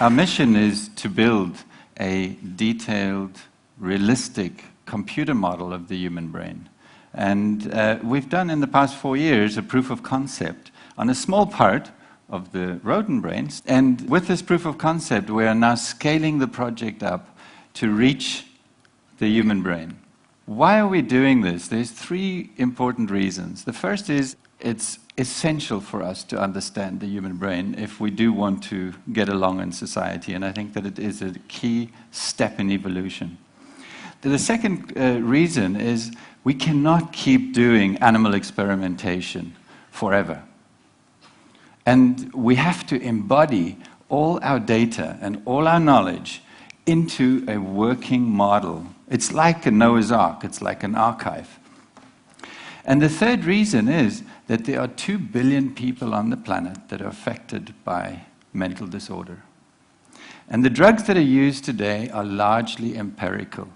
Our mission is to build a detailed, realistic computer model of the human brain. And we've done in the past 4 years a proof of concept on a small part of the rodent brains. And with this proof of concept, we are now scaling the project up to reach the human brain. Why are we doing this? There's 3 important reasons. The first is it's essential for us to understand the human brain if we do want to get along in society, and I think that it is a key step in evolution. The second reason is we cannot keep doing animal experimentation forever. And we have to embody all our data and all our knowledge into a working model. It's like a Noah's Ark, it's like an archive. And the third reason is that there are 2 billion people on the planet that are affected by mental disorder. And the drugs that are used today are largely empirical.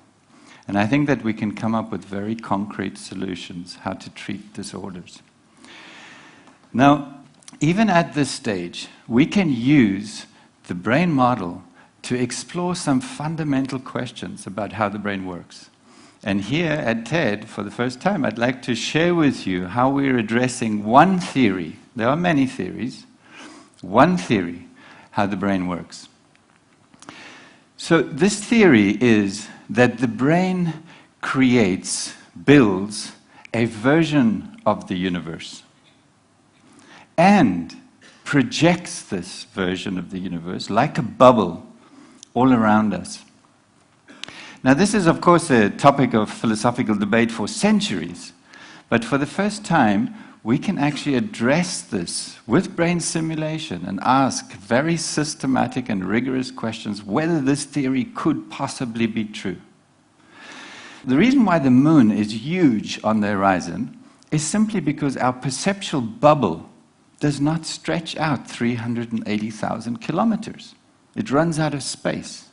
And I think that we can come up with very concrete solutions how to treat disorders. Now, even at this stage, we can use the brain model to explore some fundamental questions about how the brain works. And here at TED, for the first time, I'd like to share with you how we're addressing one theory. There are many theories. One theory, how the brain works. So this theory is that the brain builds a version of the universe and projects this version of the universe like a bubble all around us. Now, this is, of course, a topic of philosophical debate for centuries, but for the first time, we can actually address this with brain simulation and ask very systematic and rigorous questions whether this theory could possibly be true. The reason why the moon is huge on the horizon is simply because our perceptual bubble does not stretch out 380,000 kilometers. It runs out of space.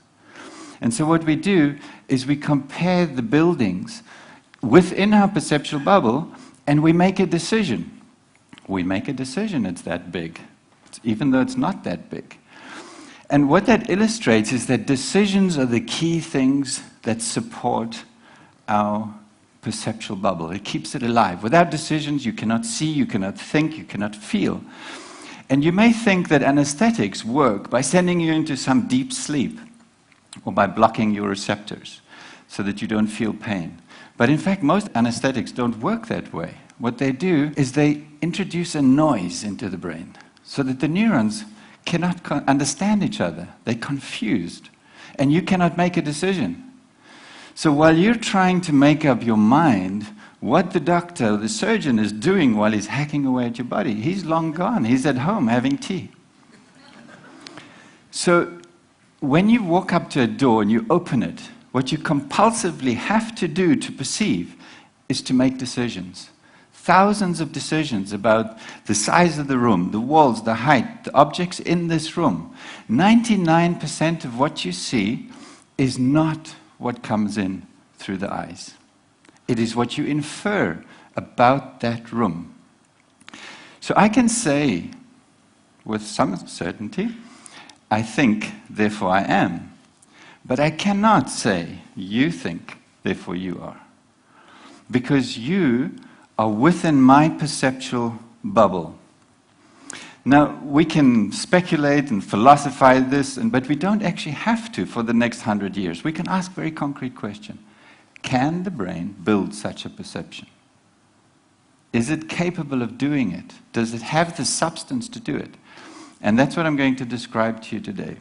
And so what we do is we compare the buildings within our perceptual bubble and we make a decision. We make a decision it's that big, even though it's not that big. And what that illustrates is that decisions are the key things that support our perceptual bubble. It keeps it alive. Without decisions, you cannot see, you cannot think, you cannot feel. And you may think that anesthetics work by sending you into some deep sleep or by blocking your receptors so that you don't feel pain. But in fact, most anesthetics don't work that way. What they do is they introduce a noise into the brain so that the neurons cannot understand each other. They're confused. And you cannot make a decision. So while you're trying to make up your mind what the doctor, the surgeon is doing while he's hacking away at your body, he's long gone. He's at home having tea. So when you walk up to a door and you open it, what you compulsively have to do to perceive is to make decisions. Thousands of decisions about the size of the room, the walls, the height, the objects in this room. 99% of what you see is not what comes in through the eyes. It is what you infer about that room. So I can say with some certainty, I think, therefore I am. But I cannot say, you think, therefore you are. Because you are within my perceptual bubble. Now, we can speculate and philosophize this, but we don't actually have to for the next 100 years. We can ask a very concrete question. Can the brain build such a perception? Is it capable of doing it? Does it have the substance to do it? And that's what I'm going to describe to you today.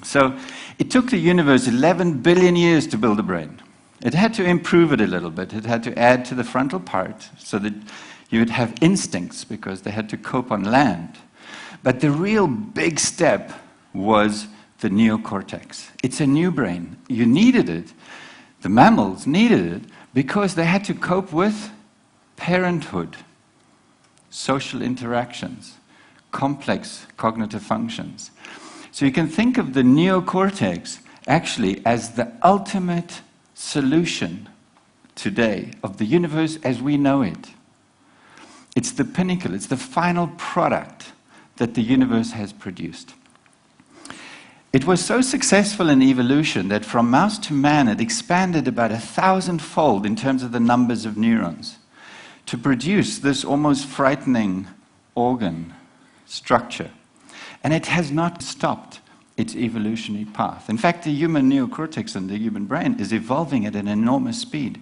So, it took the universe 11 billion years to build a brain. It had to improve it a little bit. It had to add to the frontal part so that you would have instincts because they had to cope on land. But the real big step was the neocortex. It's a new brain. You needed it. The mammals needed it because they had to cope with parenthood, social interactions, complex cognitive functions. So you can think of the neocortex actually as the ultimate solution today of the universe as we know it. It's the pinnacle, it's the final product that the universe has produced. It was so successful in evolution that from mouse to man it expanded about 1,000-fold in terms of the numbers of neurons to produce this almost frightening organ structure. And it has not stopped its evolutionary path. In fact, the human neocortex and the human brain is evolving at an enormous speed.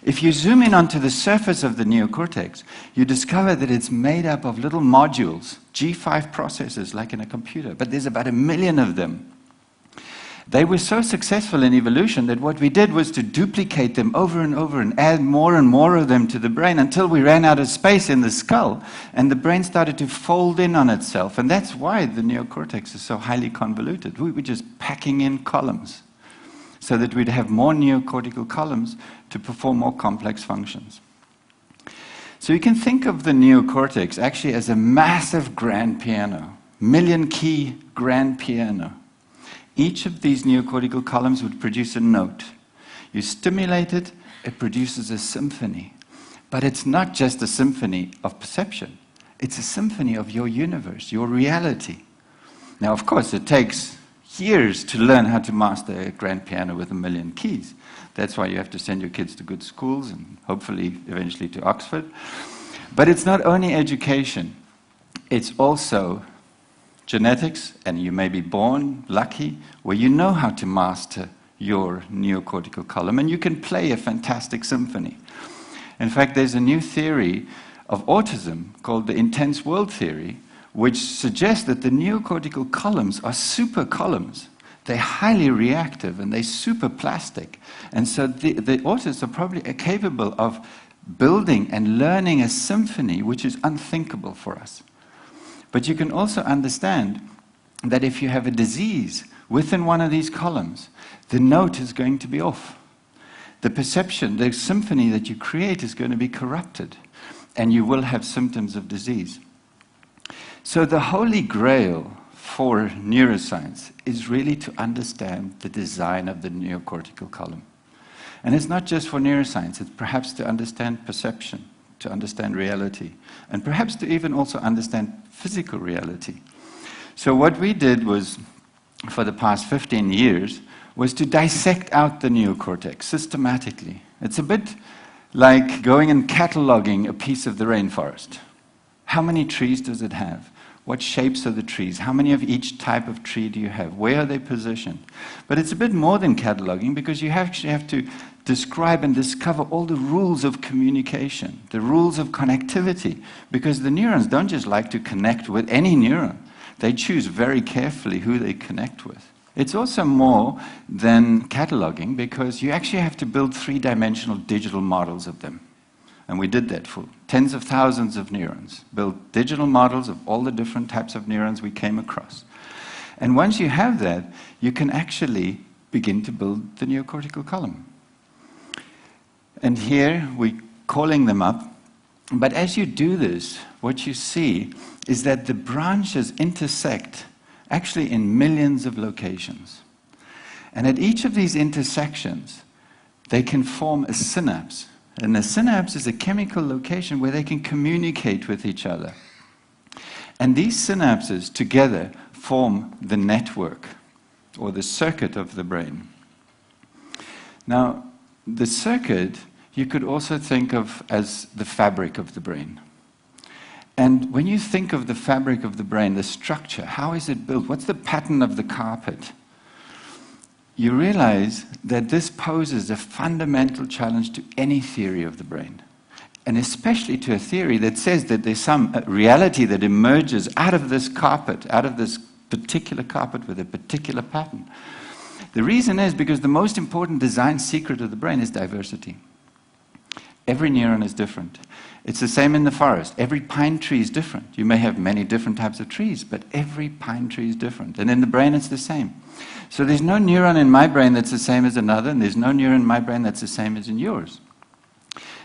If you zoom in onto the surface of the neocortex, you discover that it's made up of little modules, G5 processors like in a computer, but there's about 1 million of them. They were so successful in evolution that what we did was to duplicate them over and over and add more and more of them to the brain until we ran out of space in the skull and the brain started to fold in on itself. And that's why the neocortex is so highly convoluted. We were just packing in columns so that we'd have more neocortical columns to perform more complex functions. So you can think of the neocortex actually as a massive grand piano, million-key grand piano. Each of these neocortical columns would produce a note. You stimulate it, it produces a symphony. But it's not just a symphony of perception. It's a symphony of your universe, your reality. Now, of course, it takes years to learn how to master a grand piano with 1 million keys. That's why you have to send your kids to good schools and hopefully eventually to Oxford. But it's not only education, it's also genetics, and you may be born lucky, where you know how to master your neocortical column, and you can play a fantastic symphony. In fact, there's a new theory of autism called the intense world theory, which suggests that the neocortical columns are super columns. They're highly reactive and they're super plastic. And so the autists are probably capable of building and learning a symphony which is unthinkable for us. But you can also understand that if you have a disease within one of these columns, the note is going to be off. The perception, the symphony that you create is going to be corrupted, and you will have symptoms of disease. So the holy grail for neuroscience is really to understand the design of the neocortical column. And it's not just for neuroscience, it's perhaps to understand perception, to understand reality, and perhaps to even also understand physical reality. So what we did was, for the past 15 years, was to dissect out the neocortex systematically. It's a bit like going and cataloging a piece of the rainforest. How many trees does it have? What shapes are the trees? How many of each type of tree do you have? Where are they positioned? But it's a bit more than cataloging, because you actually have to describe and discover all the rules of communication, the rules of connectivity, because the neurons don't just like to connect with any neuron. They choose very carefully who they connect with. It's also more than cataloging, because you actually have to build three-dimensional digital models of them. And we did that for tens of thousands of neurons, built digital models of all the different types of neurons we came across. And once you have that, you can actually begin to build the neocortical column. And here we're calling them up. But as you do this, what you see is that the branches intersect actually in millions of locations. And at each of these intersections, they can form a synapse. And a synapse is a chemical location where they can communicate with each other. And these synapses together form the network, or the circuit of the brain. Now, the circuit you could also think of as the fabric of the brain. And when you think of the fabric of the brain, the structure, how is it built? What's the pattern of the carpet? You realize that this poses a fundamental challenge to any theory of the brain, and especially to a theory that says that there's some reality that emerges out of this carpet, out of this particular carpet with a particular pattern. The reason is because the most important design secret of the brain is diversity. Every neuron is different. It's the same in the forest. Every pine tree is different. You may have many different types of trees, but every pine tree is different. And in the brain, it's the same. So there's no neuron in my brain that's the same as another, and there's no neuron in my brain that's the same as in yours.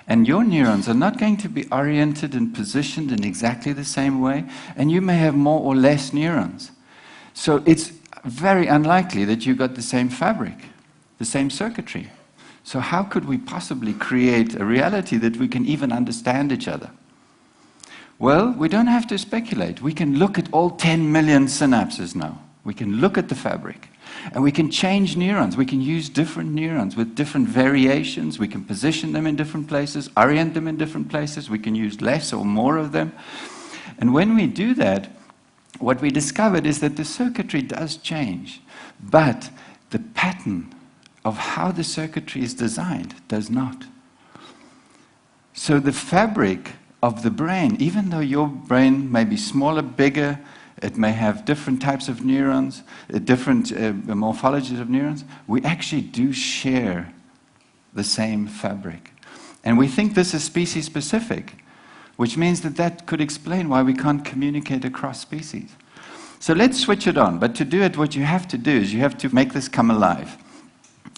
And your neurons are not going to be oriented and positioned in exactly the same way, and you may have more or less neurons. So it's very unlikely that you got the same fabric, the same circuitry. So how could we possibly create a reality that we can even understand each other? Well, we don't have to speculate. We can look at all 10 million synapses now. We can look at the fabric. And we can change neurons. We can use different neurons with different variations. We can position them in different places, orient them in different places. We can use less or more of them. And when we do that, what we discovered is that the circuitry does change, but the pattern of how the circuitry is designed does not. So the fabric of the brain, even though your brain may be smaller, bigger, it may have different types of neurons, different morphologies of neurons, we actually do share the same fabric. And we think this is species-specific, which means that that could explain why we can't communicate across species. So let's switch it on. But to do it, what you have to do is you have to make this come alive.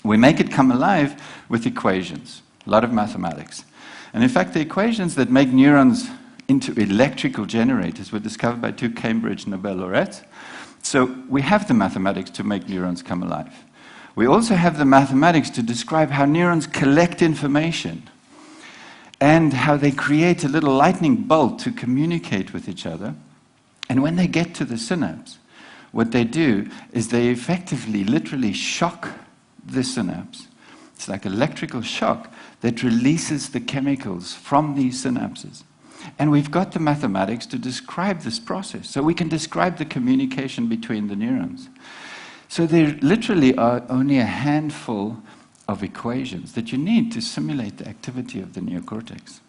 We make it come alive with equations, a lot of mathematics. And in fact, the equations that make neurons into electrical generators were discovered by 2 Cambridge Nobel laureates. So we have the mathematics to make neurons come alive. We also have the mathematics to describe how neurons collect information and how they create a little lightning bolt to communicate with each other. And when they get to the synapse, what they do is they effectively, literally shock the synapse. It's like electrical shock that releases the chemicals from these synapses. And we've got the mathematics to describe this process. So we can describe the communication between the neurons. So there literally are only a handful of equations that you need to simulate the activity of the neocortex.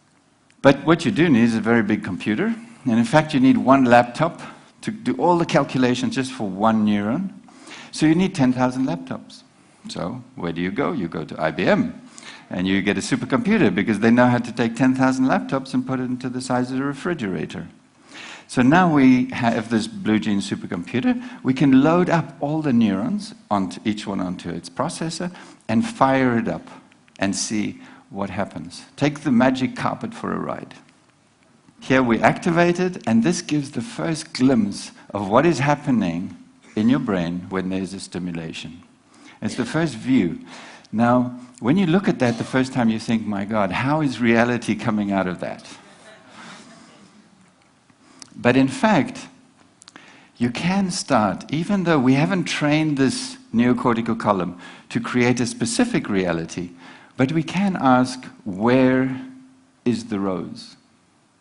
But what you do need is a very big computer. And in fact, you need one laptop to do all the calculations just for one neuron. So you need 10,000 laptops. So where do? You go to IBM. And you get a supercomputer because they know how to take 10,000 laptops and put it into the size of a refrigerator. So now we have this Blue Gene supercomputer. We can load up all the neurons, each one onto its processor, and fire it up and see what happens. Take the magic carpet for a ride. Here we activate it, and this gives the first glimpse of what is happening in your brain when there's a stimulation. It's the first view. Now, when you look at that the first time, you think, my God, how is reality coming out of that? But in fact, you can start, even though we haven't trained this neocortical column to create a specific reality, but we can ask, where is the rose?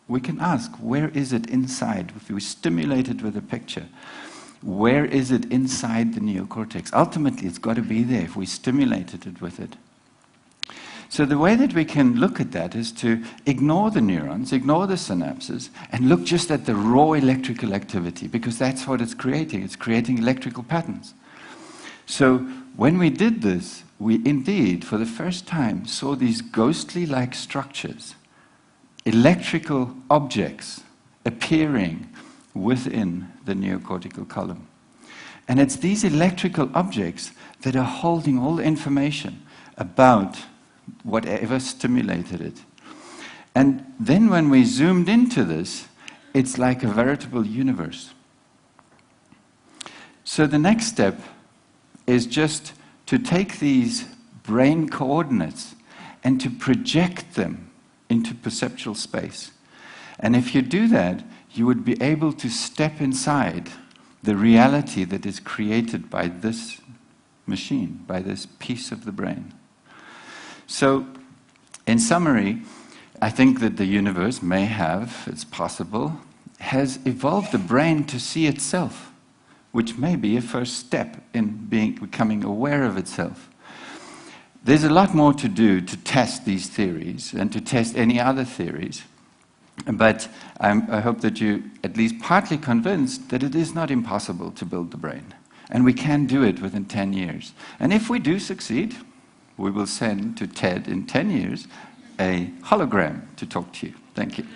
We can ask, where is it inside? If we stimulate it with a picture, where is it inside the neocortex? Ultimately, it's got to be there if we stimulated it with it. So the way that we can look at that is to ignore the neurons, ignore the synapses, and look just at the raw electrical activity, because that's what it's creating. It's creating electrical patterns. So when we did this, we indeed, for the first time, saw these ghostly-like structures, electrical objects appearing within the neocortical column. And it's these electrical objects that are holding all the information about whatever stimulated it. And then when we zoomed into this, it's like a veritable universe. So the next step is just to take these brain coordinates and to project them into perceptual space. And if you do that, you would be able to step inside the reality that is created by this machine, by this piece of the brain. So, in summary, I think that the universe may have, it's possible, has evolved the brain to see itself, which may be a first step in becoming aware of itself. There's a lot more to do to test these theories and to test any other theories. But I hope that you're at least partly convinced that it is not impossible to build the brain. And we can do it within 10 years. And if we do succeed, we will send to TED in 10 years a hologram to talk to you. Thank you.